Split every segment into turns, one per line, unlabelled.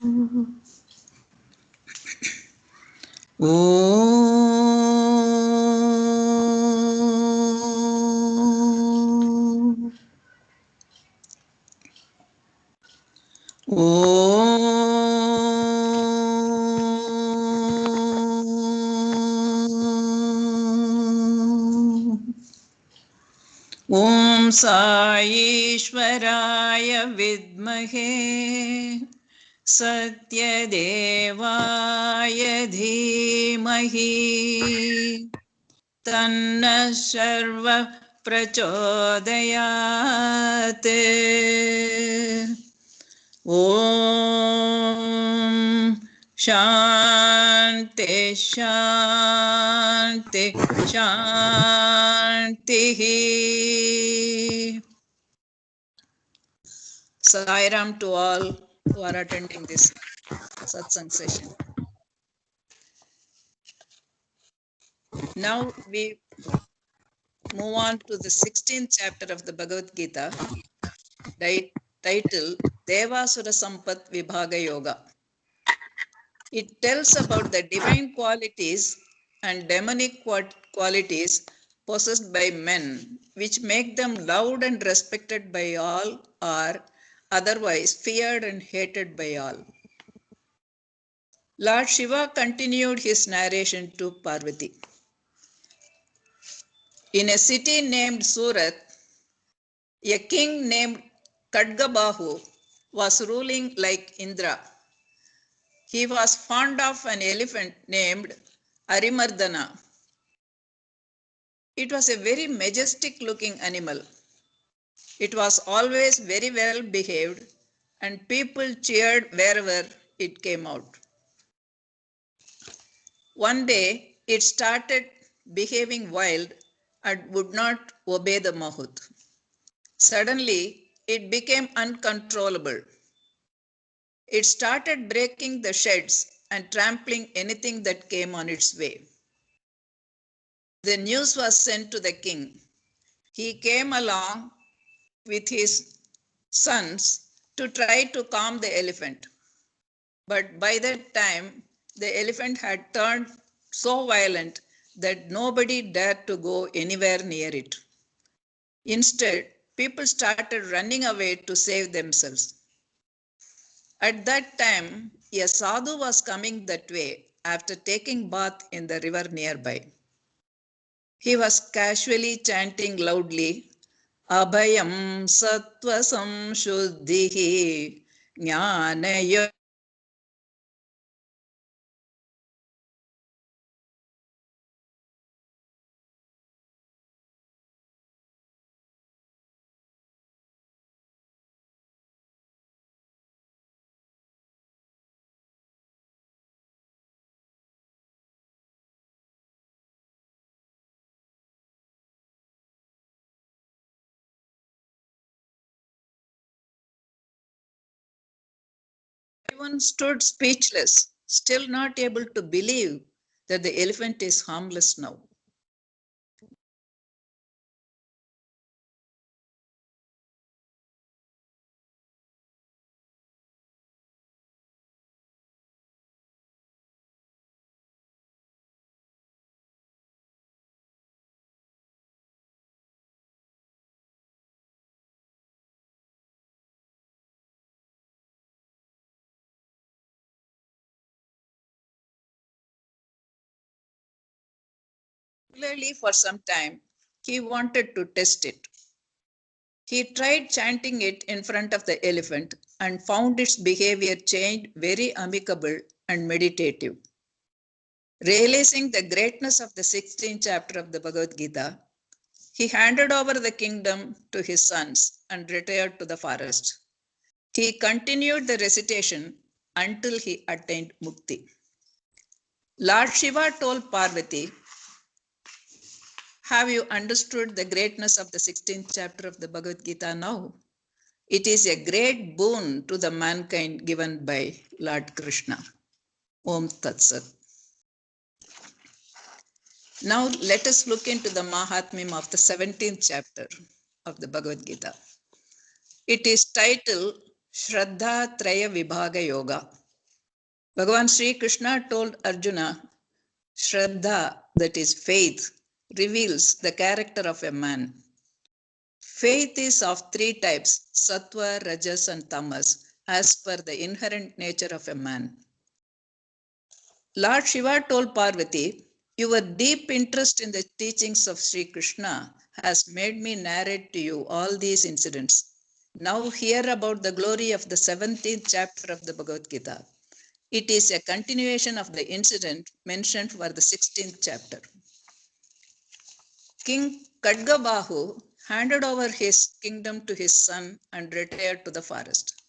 Om Saisparaya Vidmahe Satyadevaya Dhimahi Tanna Sarva Prachodayate. Om Shanti Shanti Shanti. Sairam to all who are attending this Satsang session. Now we move on to the 16th chapter of the Bhagavad Gita, titled Devasura Sampat Vibhaga Yoga. It tells about the divine qualities and demonic qualities possessed by men, which make them loved and respected by all, or otherwise feared and hated by all. Lord Shiva continued his narration to Parvati. In a city named Surat, a king named Kadgabahu was ruling like Indra. He was fond of an elephant named Arimardana. It was a very majestic looking animal. It was always very well behaved and people cheered wherever it came out. One day it started behaving wild and would not obey the Mahut. Suddenly it became uncontrollable. It started breaking the sheds and trampling anything that came on its way. The news was sent to the king. He came along with his sons to try to calm the elephant. But by that time, the elephant had turned so violent that nobody dared to go anywhere near it. Instead, people started running away to save themselves. At that time, a sadhu was coming that way after taking bath in the river nearby. He was casually chanting loudly, Abhayam Sattva Samshuddhihi Jnana. Everyone stood speechless, still not able to believe that the elephant is harmless now. Particularly for some time, he wanted to test it. He tried chanting it in front of the elephant and found its behavior changed very amicable and meditative. Realizing the greatness of the 16th chapter of the Bhagavad Gita, he handed over the kingdom to his sons and retired to the forest. He continued the recitation until he attained mukti. Lord Shiva told Parvati, have you understood the greatness of the 16th chapter of the Bhagavad Gita now? It is a great boon to the mankind given by Lord Krishna. Om Tat Sat. Now let us look into the Mahatmyam of the 17th chapter of the Bhagavad Gita. It is titled Shraddha Traya Vibhaga Yoga. Bhagavan Sri Krishna told Arjuna, Shraddha, that is faith, reveals the character of a man. Faith is of three types, sattva, rajas, and tamas, as per the inherent nature of a man. Lord Shiva told Parvati, your deep interest in the teachings of Sri Krishna has made me narrate to you all these incidents. Now hear about the glory of the 17th chapter of the Bhagavad Gita. It is a continuation of the incident mentioned for the 16th chapter. King Kadgabahu handed over his kingdom to his son and retired to the forest.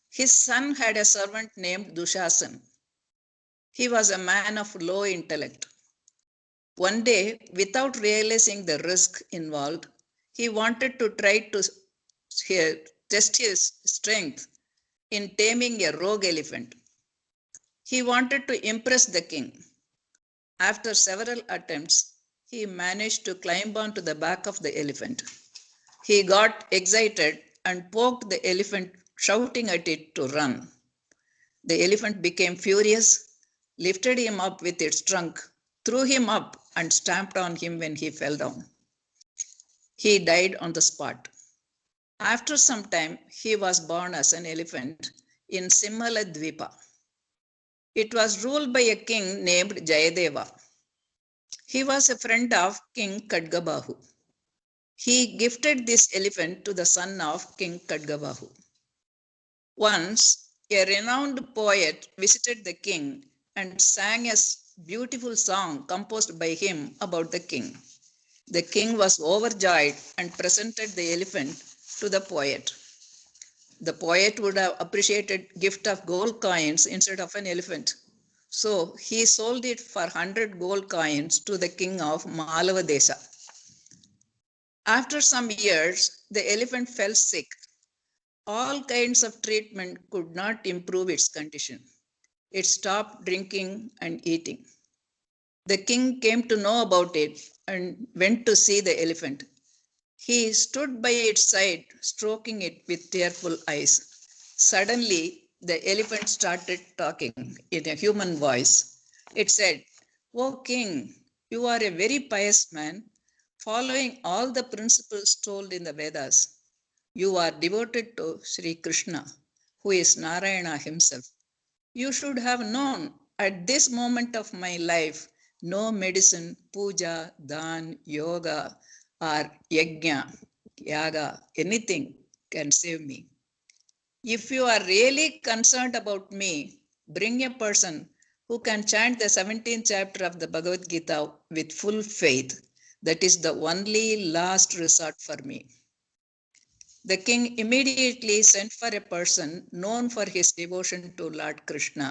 His son had a servant named Dushasan. He was a man of low intellect. One day, without realizing the risk involved, he wanted to try to test his strength in taming a rogue elephant. He wanted to impress the king. After several attempts, he managed to climb onto the back of the elephant. He got excited and poked the elephant, shouting at it to run. The elephant became furious, lifted him up with its trunk, threw him up, and stamped on him when he fell down. He died on the spot. After some time, he was born as an elephant in Simhala Dvipa. It was ruled by a king named Jayadeva. He was a friend of King Kadgabahu. He gifted this elephant to the son of King Kadgabahu. Once, a renowned poet visited the king and sang a beautiful song composed by him about the king. The king was overjoyed and presented the elephant to the poet. The poet would have appreciated gift of gold coins instead of an elephant. So he sold it for 100 gold coins to the king of Malava Desha. After some years, the elephant fell sick. All kinds of treatment could not improve its condition. It stopped drinking and eating. The king came to know about it and went to see the elephant. He stood by its side, stroking it with tearful eyes. Suddenly, the elephant started talking in a human voice. It said, "O king, you are a very pious man, following all the principles told in the Vedas. You are devoted to Sri Krishna, who is Narayana himself. You should have known at this moment of my life, no medicine, puja, dhan, yoga, or yajna, yaga, anything can save me. If you are really concerned about me, bring a person who can chant the 17th chapter of the Bhagavad Gita with full faith. That is the only last resort for me." The king immediately sent for a person known for his devotion to Lord Krishna.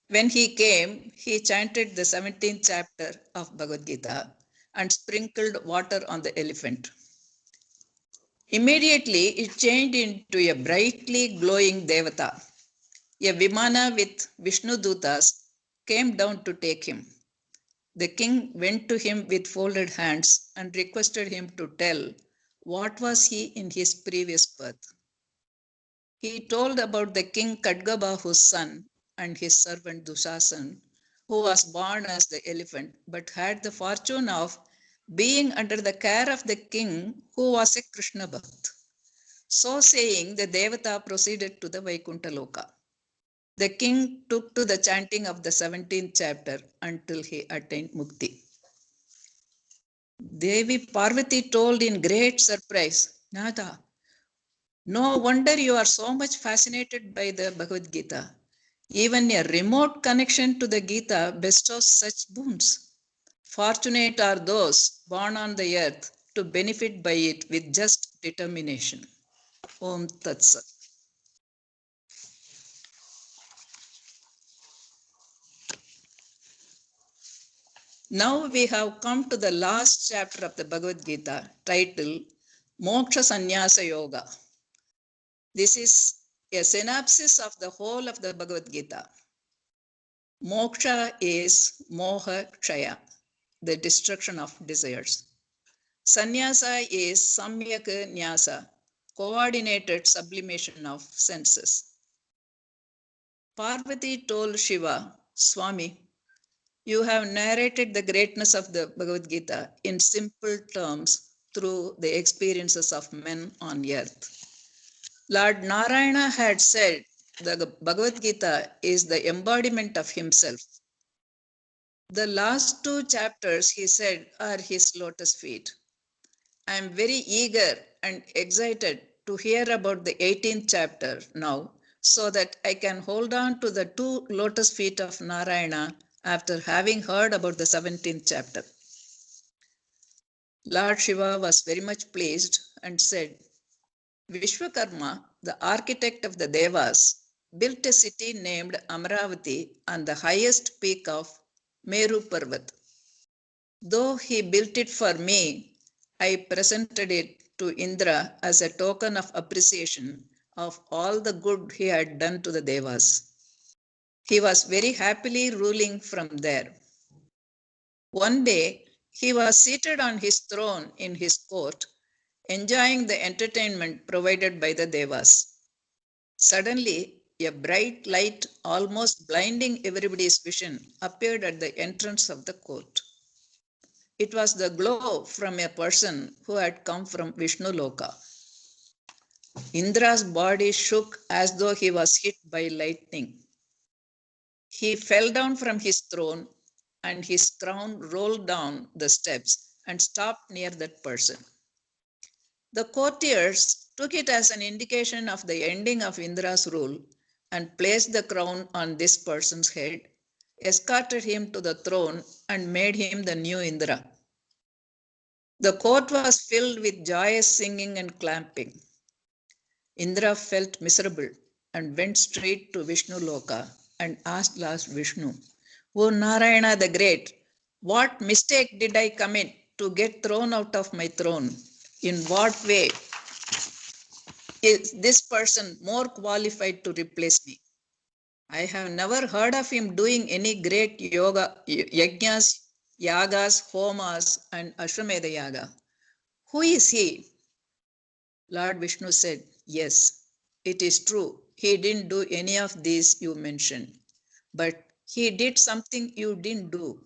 When he came, he chanted the 17th chapter of Bhagavad Gita and sprinkled water on the elephant. Immediately, it changed into a brightly glowing Devata. A Vimana with Vishnu Dutas came down to take him. The king went to him with folded hands and requested him to tell what was he in his previous birth. He told about the king Kadgabahu's son and his servant Dushasan, who was born as the elephant but had the fortune of being under the care of the king who was a Krishna Bhakt. So saying, the Devata proceeded to the Vaikuntha Loka. The king took to the chanting of the 17th chapter until he attained Mukti. Devi Parvati told in great surprise, "Nada, no wonder you are so much fascinated by the Bhagavad Gita. Even a remote connection to the Gita bestows such boons. Fortunate are those born on the earth to benefit by it with just determination." Om Tat Sat. Now we have come to the last chapter of the Bhagavad Gita, titled Moksha Sannyasa Yoga. This is a synopsis of the whole of the Bhagavad Gita. Moksha is moha kshaya, the destruction of desires. Sannyasa is samyak nyasa, coordinated sublimation of senses. Parvati told Shiva, Swami, you have narrated the greatness of the Bhagavad Gita in simple terms through the experiences of men on earth. Lord Narayana had said the Bhagavad Gita is the embodiment of himself. The last two chapters, he said, are his lotus feet. I am very eager and excited to hear about the 18th chapter now, so that I can hold on to the two lotus feet of Narayana after having heard about the 17th chapter. Lord Shiva was very much pleased and said, Vishwakarma, the architect of the Devas, built a city named Amravati on the highest peak of Meru Parvat. Though he built it for me, I presented it to Indra as a token of appreciation of all the good he had done to the Devas. He was very happily ruling from there. One day, he was seated on his throne in his court, enjoying the entertainment provided by the Devas. Suddenly, a bright light, almost blinding everybody's vision, appeared at the entrance of the court. It was the glow from a person who had come from Vishnu Loka. Indra's body shook as though he was hit by lightning. He fell down from his throne and his crown rolled down the steps and stopped near that person. The courtiers took it as an indication of the ending of Indra's rule and placed the crown on this person's head, escorted him to the throne, and made him the new Indra. The court was filled with joyous singing and clapping. Indra felt miserable and went straight to Vishnu Loka and asked Lord Vishnu, O Narayana the Great, what mistake did I commit to get thrown out of my throne? In what way is this person more qualified to replace me? I have never heard of him doing any great yoga, yajnas, yagas, homas, and Ashwamedha yaga. Who is he? Lord Vishnu said, yes, it is true. He didn't do any of these you mentioned. But he did something you didn't do.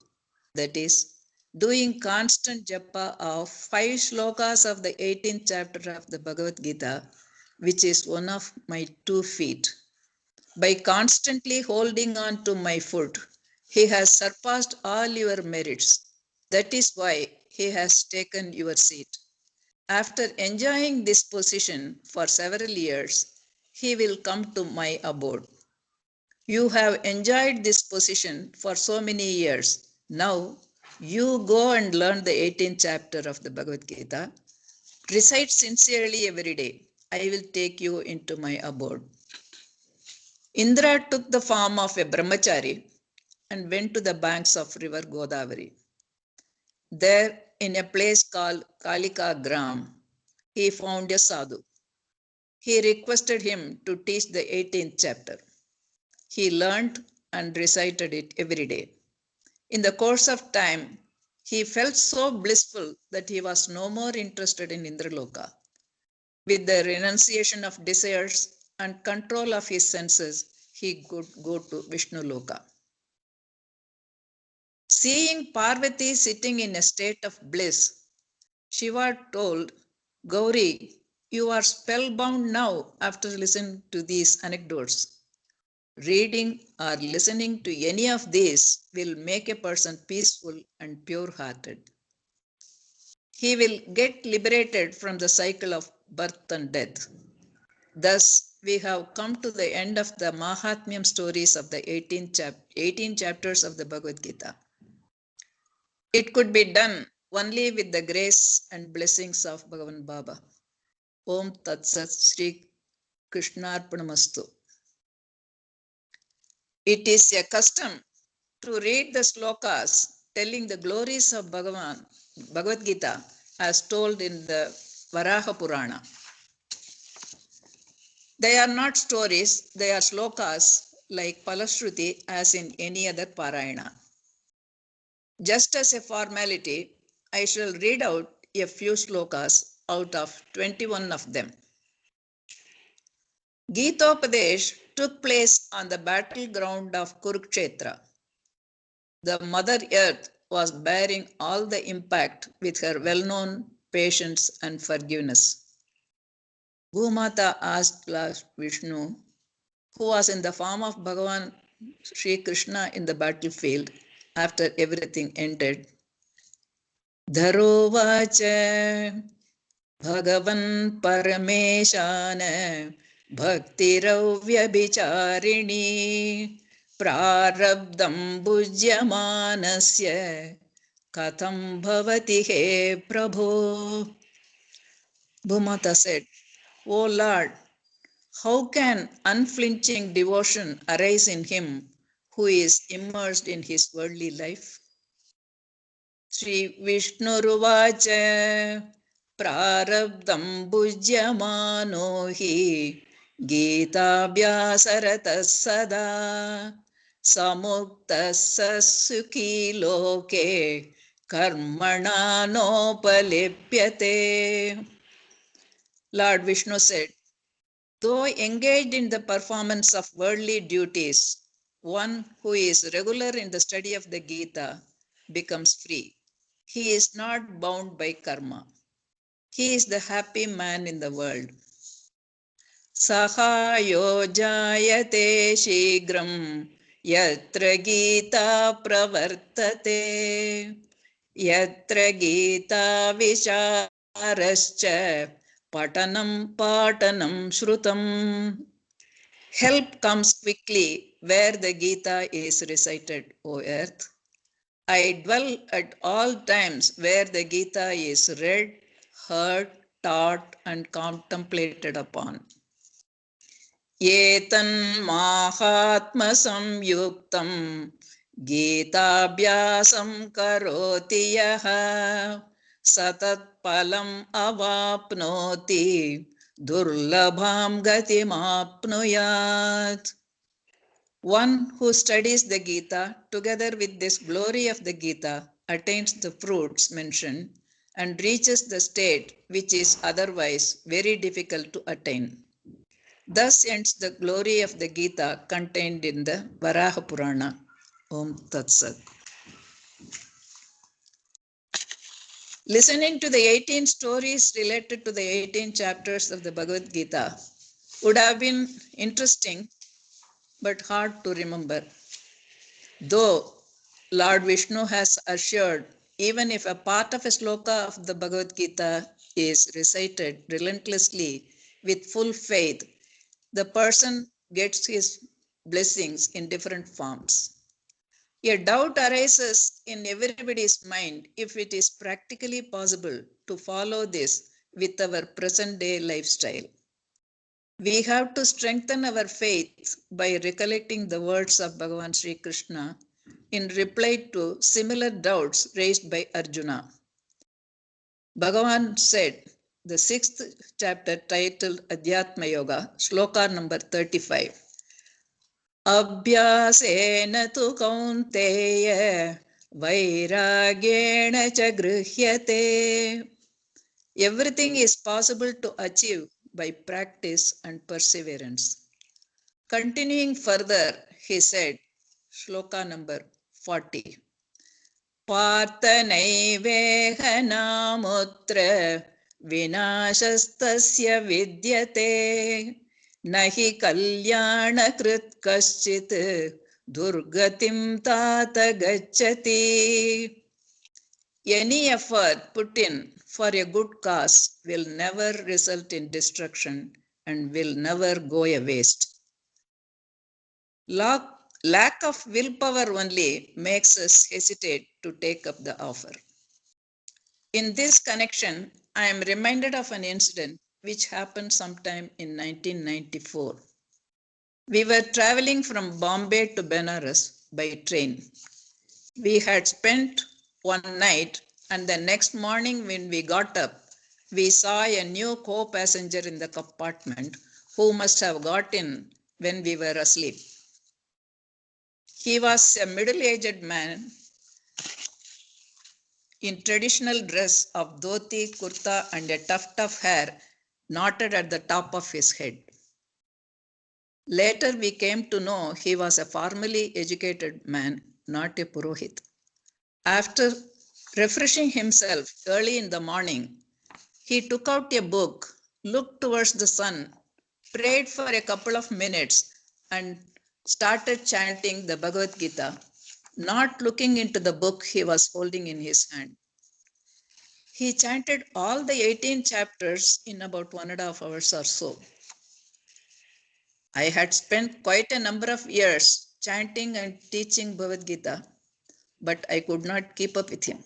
That is, doing constant japa of 5 shlokas of the 18th chapter of the Bhagavad Gita, which is one of my 2 feet. By constantly holding on to my foot, he has surpassed all your merits. That is why he has taken your seat. After enjoying this position for several years, he will come to my abode. You have enjoyed this position for so many years. Now, you go and learn the 18th chapter of the Bhagavad Gita. Recite sincerely every day. I will take you into my abode. Indra took the form of a brahmachari and went to the banks of river Godavari. There, in a place called Kalika Gram, he found a sadhu. He requested him to teach the 18th chapter. He learned and recited it every day. In the course of time, he felt so blissful that he was no more interested in Indraloka. With the renunciation of desires and control of his senses, he could go to Vishnu Loka. Seeing Parvati sitting in a state of bliss, Shiva told, Gauri, you are spellbound now after listening to these anecdotes. Reading or listening to any of these will make a person peaceful and pure-hearted. He will get liberated from the cycle of birth and death. Thus, we have come to the end of the Mahatmyam stories of the 18 chapters of the Bhagavad Gita. It could be done only with the grace and blessings of Bhagavan Baba. Om Tat Sat Sri Krishnarpanamastu. It is a custom to read the slokas telling the glories of Bhagavad Gita as told in the Varaha Purana. They are not stories, they are slokas like Palashruti as in any other Parayana. Just as a formality, I shall read out a few slokas out of 21 of them. Gitopadesh took place on the battleground of Kurukshetra. The Mother Earth was bearing all the impact with her well-known patience and forgiveness. Bhumata asked Lord Vishnu, who was in the form of Bhagavan Sri Krishna in the battlefield after everything ended, Dharovacha Bhagavan Parameshana Bhaktirauvyabhicharini Prarabdam Bhujyamanasya Katham Bhavati He Prabhu. Bhumata said, O Lord, how can unflinching devotion arise in him who is immersed in his worldly life? Sri Vishnuruvacha Prarabdam Bhujyamano hi Gītābhyāsaratas sada Samuktas sukhi loke Karmana nopalipyate. Lord Vishnu said, though engaged in the performance of worldly duties, one who is regular in the study of the Gita becomes free. He is not bound by karma. He is the happy man in the world. Sahayo jayate shigram yatra Gita pravartate yatra Gita vicharascha patanam patanam shrutam. Help comes quickly where the Gita is recited, O earth. I dwell at all times where the Gita is read, heard, taught, and contemplated upon. Yetan mahatma samyuktam Gītābhyāsam karoti yaha satat palam avapnoti durlabham gatimapnuyat. One who studies the Gita together with this glory of the Gita attains the fruits mentioned and reaches the state which is otherwise very difficult to attain. Thus ends the glory of the Gita contained in the Varaha Purana. Om Tat Sat. Listening to the 18 stories related to the 18 chapters of the Bhagavad Gita would have been interesting but hard to remember. Though Lord Vishnu has assured, even if a part of a sloka of the Bhagavad Gita is recited relentlessly with full faith, the person gets his blessings in different forms. A doubt arises in everybody's mind if it is practically possible to follow this with our present day lifestyle. We have to strengthen our faith by recollecting the words of Bhagavan Sri Krishna in reply to similar doubts raised by Arjuna. Bhagavan said, the 6th chapter titled Adhyatma Yoga, sloka number 35. Abhyasena tu kaunteya vairagyena cha grihyate. Everything is possible to achieve by practice and perseverance. Continuing further, he said, shloka number 40. Parthanaiveha namutra vinashastasya vidyate nahi kalyana krit kaschit durgatim tata gacchati. Any effort put in for a good cause will never result in destruction and will never go a waste. Lack of willpower only makes us hesitate to take up the offer. In this connection, I am reminded of an incident which happened sometime in 1994. We were traveling from Bombay to Benares by train. We had spent one night, and the next morning when we got up, we saw a new co-passenger in the compartment who must have got in when we were asleep. He was a middle-aged man in traditional dress of dhoti, kurta, and a tuft of hair knotted at the top of his head. Later, we came to know he was a formally educated man, not a Purohit. After refreshing himself early in the morning, he took out a book, looked towards the sun, prayed for a couple of minutes, and started chanting the Bhagavad Gita, not looking into the book he was holding in his hand. He chanted all the 18 chapters in about 1.5 hours or so. I had spent quite a number of years chanting and teaching Bhagavad Gita, but I could not keep up with him.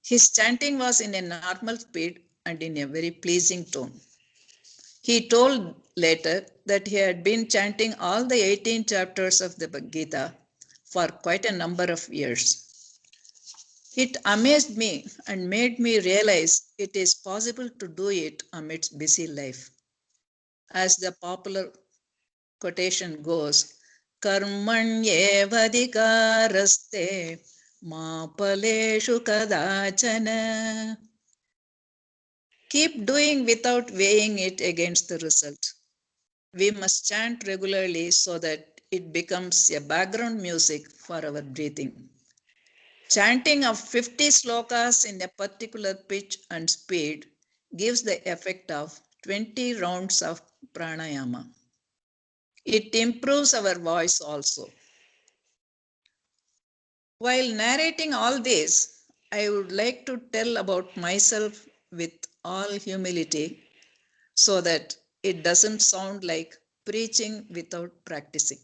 His chanting was in a normal speed and in a very pleasing tone. He told later that he had been chanting all the 18 chapters of the Bhagavad Gita for quite a number of years. It amazed me and made me realize it is possible to do it amidst busy life. As the popular quotation goes, Karmanyevadhikaraste ma paleshu kadachana. Keep doing without weighing it against the result. We must chant regularly so that it becomes a background music for our breathing. Chanting of 50 slokas in a particular pitch and speed gives the effect of 20 rounds of pranayama. It improves our voice also. While narrating all this, I would like to tell about myself with all humility so that it doesn't sound like preaching without practicing.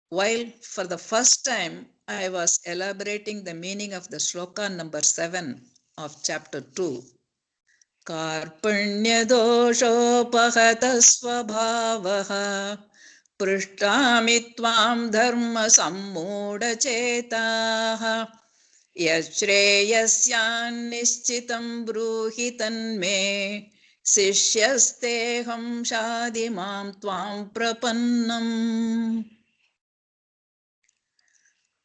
While for the first time I was elaborating the meaning of the shloka number 7 of chapter 2, Karpanyadoshopahatasvabhavaha Prishtami tvam dharma sammudachetaha Yashreyasyan nishchitam bruhi tanme Sishyasteham shadimam tvam prapannam.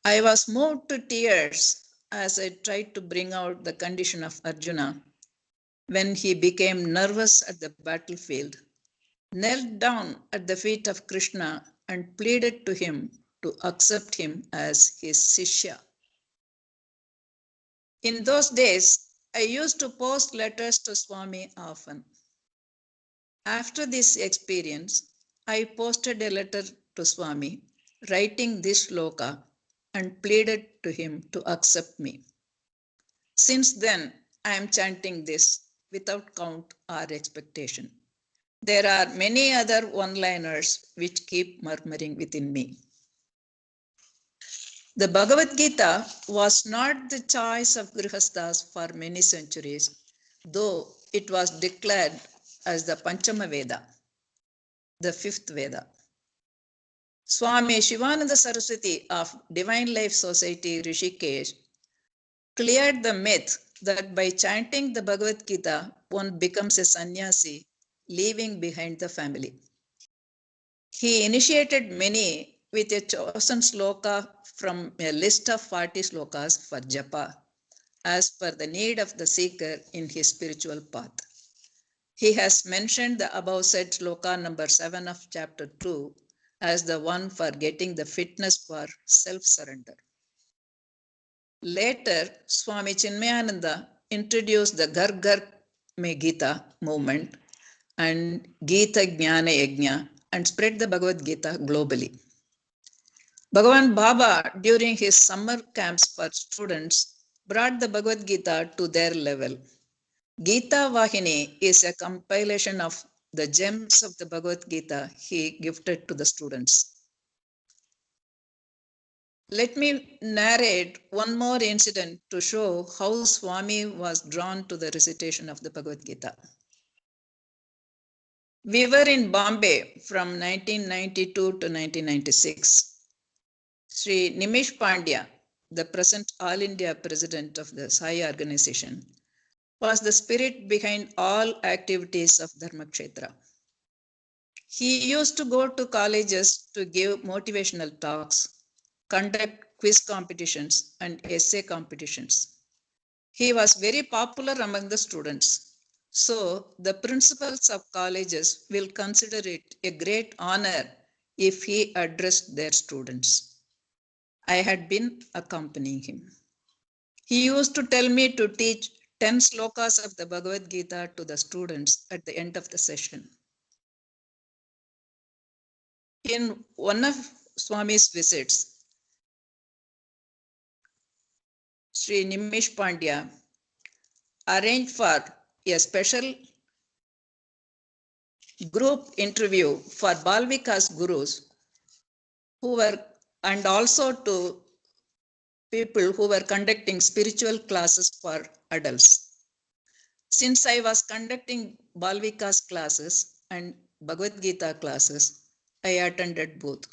I was moved to tears as I tried to bring out the condition of Arjuna when he became nervous at the battlefield, knelt down at the feet of Krishna and pleaded to him to accept him as his Sishya. In those days, I used to post letters to Swami often. After this experience, I posted a letter to Swami, writing this shloka and pleaded to him to accept me. Since then, I am chanting this without count or expectation. There are many other one-liners which keep murmuring within me. The Bhagavad Gita was not the choice of Grihasthas for many centuries, though it was declared as the Panchama Veda, the fifth Veda. Swami Shivananda Saraswati of Divine Life Society, Rishikesh, cleared the myth that by chanting the Bhagavad Gita, one becomes a sannyasi, leaving behind the family. He initiated many with a chosen sloka from a list of 40 slokas for japa, as per the need of the seeker in his spiritual path. He has mentioned the above said sloka number 7 of chapter 2 as the one for getting the fitness for self-surrender. Later, Swami Chinmayananda introduced the Ghar Ghar Mein Gita movement and Gita Jnana Yajna and spread the Bhagavad Gita globally. Bhagavan Baba, during his summer camps for students, brought the Bhagavad Gita to their level. Gita Vahini is a compilation of the gems of the Bhagavad Gita he gifted to the students. Let me narrate one more incident to show how Swami was drawn to the recitation of the Bhagavad Gita. We were in Bombay from 1992 to 1996. Sri Nimish Pandya, the present All India President of the Sai organization, was the spirit behind all activities of Dharmakshetra. He used to go to colleges to give motivational talks, conduct quiz competitions and essay competitions. He was very popular among the students. So the principals of colleges will consider it a great honor if he addressed their students. I had been accompanying him. He used to tell me to teach 10 slokas of the Bhagavad Gita to the students at the end of the session. In one of Swami's visits, Sri Nimish Pandya arranged for a special group interview for Balvika's gurus who were, and also to people who were conducting spiritual classes for adults. Since I was conducting Balvika's classes and Bhagavad Gita classes, I attended both.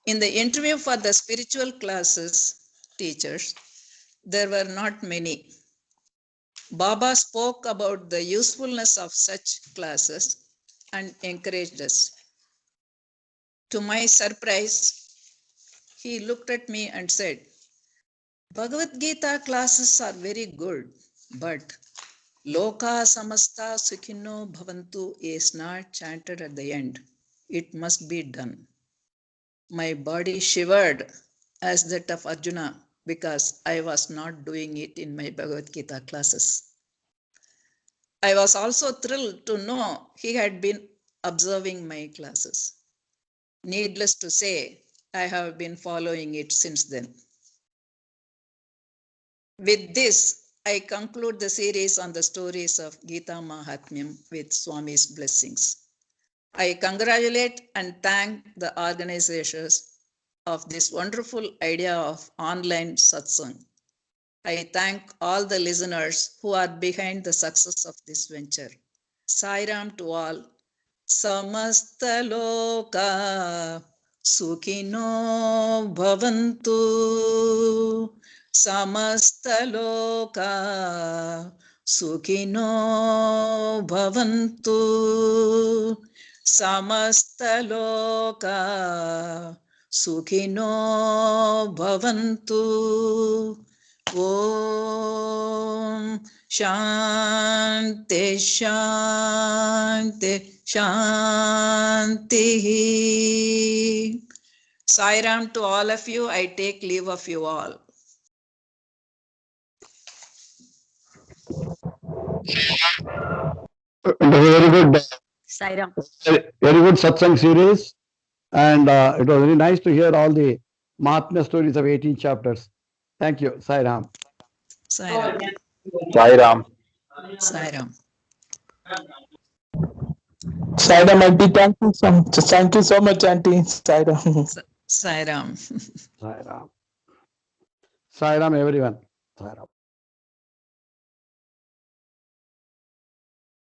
In the interview for the spiritual classes teachers, there were not many. Baba spoke about the usefulness of such classes and encouraged us. To my surprise, he looked at me and said, Bhagavad Gita classes are very good, but Loka samasta sukhino bhavantu is not chanted at the end. It must be done. My body shivered as that of Arjuna because I was not doing it in my Bhagavad Gita classes. I was also thrilled to know he had been observing my classes. Needless to say, I have been following it since then. With this, I conclude the series on the stories of Gita Mahatmyam with Swami's blessings. I congratulate and thank the organizers of this wonderful idea of online satsang. I thank all the listeners who are behind the success of this venture. Sai Ram to all. Samasta loka sukhino bhavantu. Samasta loka sukhino bhavantu. Samasta loka sukhino bhavantu. Om Shanti Shanti Shanti. Sai Ram to all of you. I take leave of you all.
It was a very good,
Sairam.
very good satsang series, and it was very nice to hear all the Mahatmya stories of 18 chapters. Thank you, Sai Ram.
Sai Ram.
Sai Ram.
Sai Ram.
Sai Ram, Auntie, thank you so much, Auntie. Sai Ram.
Sai Ram.
Sai Ram. Sai Ram, everyone. Sai Ram.